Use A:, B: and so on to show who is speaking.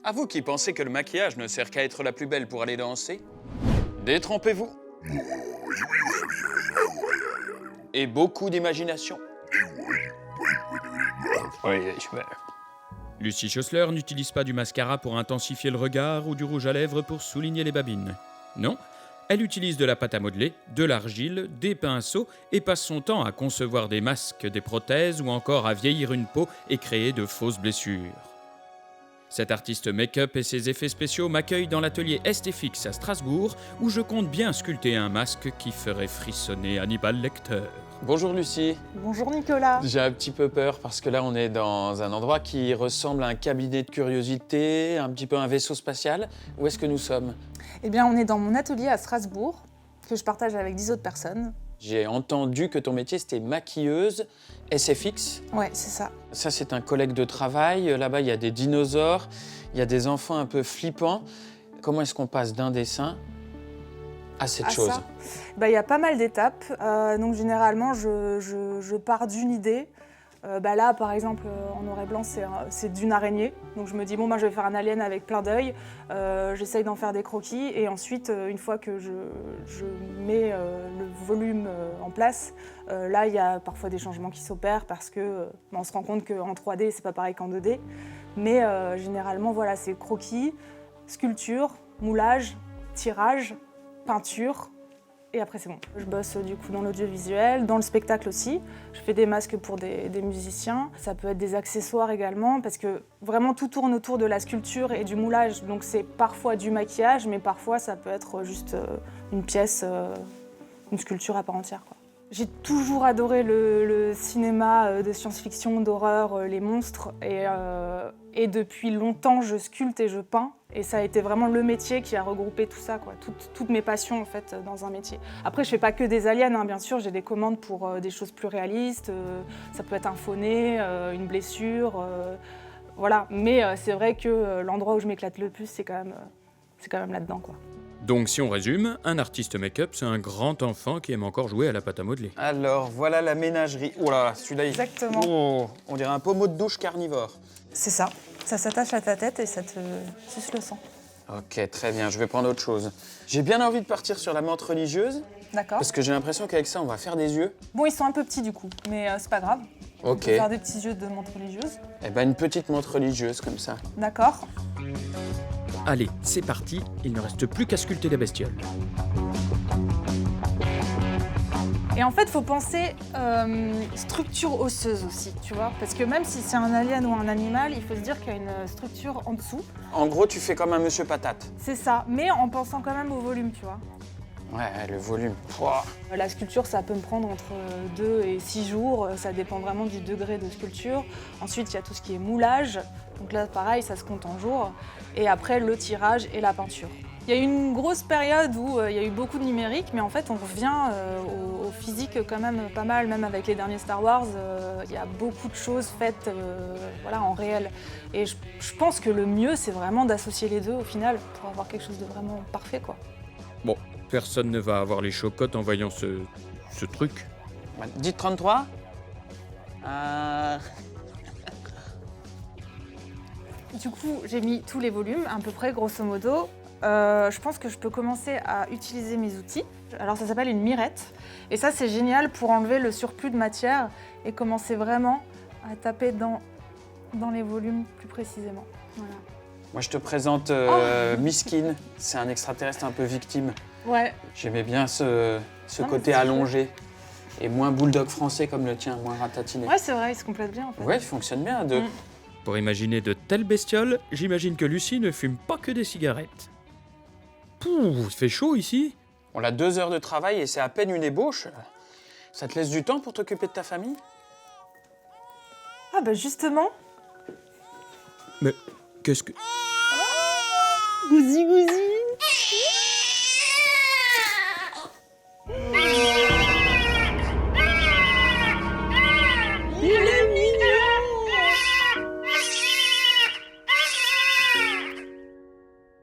A: À vous qui pensez que le maquillage ne sert qu'à être la plus belle pour aller danser, détrempez-vous. Et beaucoup d'imagination.
B: Lucie Schossler n'utilise pas du mascara pour intensifier le regard ou du rouge à lèvres pour souligner les babines. Non, elle utilise de la pâte à modeler, de l'argile, des pinceaux et passe son temps à concevoir des masques, des prothèses ou encore à vieillir une peau et créer de fausses blessures. Cet artiste make-up et ses effets spéciaux m'accueille dans l'atelier STFX à Strasbourg où je compte bien sculpter un masque qui ferait frissonner Hannibal Lecter.
A: Bonjour Lucie.
C: Bonjour Nicolas.
A: J'ai un petit peu peur parce que là on est dans un endroit qui ressemble à un cabinet de curiosité, un petit peu un vaisseau spatial. Où est-ce que nous sommes?
C: Eh bien, on est dans mon atelier à Strasbourg, que je partage avec 10 autres personnes.
A: J'ai entendu que ton métier c'était maquilleuse SFX.
C: Ouais, c'est ça.
A: Ça c'est un collègue de travail. Là-bas il y a des dinosaures, il y a des enfants un peu flippants. Comment est-ce qu'on passe d'un dessin à cette chose?
C: Ça, il y a pas mal d'étapes. Donc généralement, je pars d'une idée. Là, par exemple, en noir et blanc, c'est d'une araignée. Donc je me dis, je vais faire un alien avec plein d'œils. J'essaye d'en faire des croquis. Et ensuite, une fois que je mets le volume en place, là, il y a parfois des changements qui s'opèrent parce que on se rend compte qu'en 3D, c'est pas pareil qu'en 2D. Mais généralement, voilà, c'est croquis, sculpture, moulage, tirage, peinture. Et après, c'est bon. Je bosse du coup dans l'audiovisuel, dans le spectacle aussi. Je fais des masques pour des musiciens. Ça peut être des accessoires également, parce que vraiment tout tourne autour de la sculpture et du moulage. Donc c'est parfois du maquillage, mais parfois ça peut être juste une pièce, une sculpture à part entière, quoi. J'ai toujours adoré le cinéma de science-fiction, d'horreur, les monstres. Et depuis longtemps, je sculpte et je peins. Et ça a été vraiment le métier qui a regroupé tout ça, quoi. Toutes mes passions, en fait, dans un métier. Après, je fais pas que des aliens, hein, bien sûr. J'ai des commandes pour des choses plus réalistes. Ça peut être un faux nez, une blessure. Voilà. Mais c'est vrai que l'endroit où je m'éclate le plus, c'est quand même là-dedans, quoi.
B: Donc si on résume, un artiste make-up, c'est un grand enfant qui aime encore jouer à la pâte à modeler.
A: Alors, voilà la ménagerie. Oh là là, celui-là,
C: Exactement.
A: Oh, on dirait un pommeau de douche carnivore.
C: C'est ça. Ça s'attache à ta tête et ça te suce le sang.
A: Ok, très bien, je vais prendre autre chose. J'ai bien envie de partir sur la menthe religieuse,
C: D'accord.
A: parce que j'ai l'impression qu'avec ça, on va faire des yeux.
C: Bon, ils sont un peu petits du coup, mais c'est pas grave. On
A: Ok.
C: peut faire des petits yeux de menthe religieuse.
A: Eh ben, une petite menthe religieuse, comme ça.
C: D'accord.
B: Allez, c'est parti, il ne reste plus qu'à sculpter la bestiole.
C: Et en fait, il faut penser structure osseuse aussi, tu vois. Parce que même si c'est un alien ou un animal, il faut se dire qu'il y a une structure en dessous.
A: En gros, tu fais comme un monsieur patate.
C: C'est ça, mais en pensant quand même au volume, tu vois.
A: Ouais, le volume. Pouah.
C: La sculpture, ça peut me prendre entre 2 et 6 jours. Ça dépend vraiment du degré de sculpture. Ensuite, il y a tout ce qui est moulage. Donc là, pareil, ça se compte en jours. Et après, le tirage et la peinture. Il y a eu une grosse période où il y a eu beaucoup de numérique, mais en fait, on revient au physique quand même pas mal, même avec les derniers Star Wars. Il y a beaucoup de choses faites en réel. Et je pense que le mieux, c'est vraiment d'associer les deux au final pour avoir quelque chose de vraiment parfait, quoi.
B: Bon, personne ne va avoir les chocottes en voyant ce truc.
A: Dites 33.
C: Du coup, j'ai mis tous les volumes, à peu près, grosso modo. Je pense que je peux commencer à utiliser mes outils. Alors ça s'appelle une mirette. Et ça, c'est génial pour enlever le surplus de matière et commencer vraiment à taper dans les volumes plus précisément. Voilà.
A: Moi, je te présente Miskin. C'est un extraterrestre un peu victime.
C: Ouais.
A: J'aimais bien ce
C: Non,
A: côté
C: mais c'est
A: allongé. Et moins bulldog français comme le tien, moins ratatiné.
C: Ouais, c'est vrai, il se complète bien en fait.
A: Ouais, il fonctionne bien à deux.
B: Pour imaginer de telles bestioles, j'imagine que Lucie ne fume pas que des cigarettes. Pouh, il fait chaud ici.
A: On a 2 heures de travail et c'est à peine une ébauche. Ça te laisse du temps pour t'occuper de ta famille?
C: Ah bah justement.
B: Mais qu'est-ce que...
C: Gousi gousi.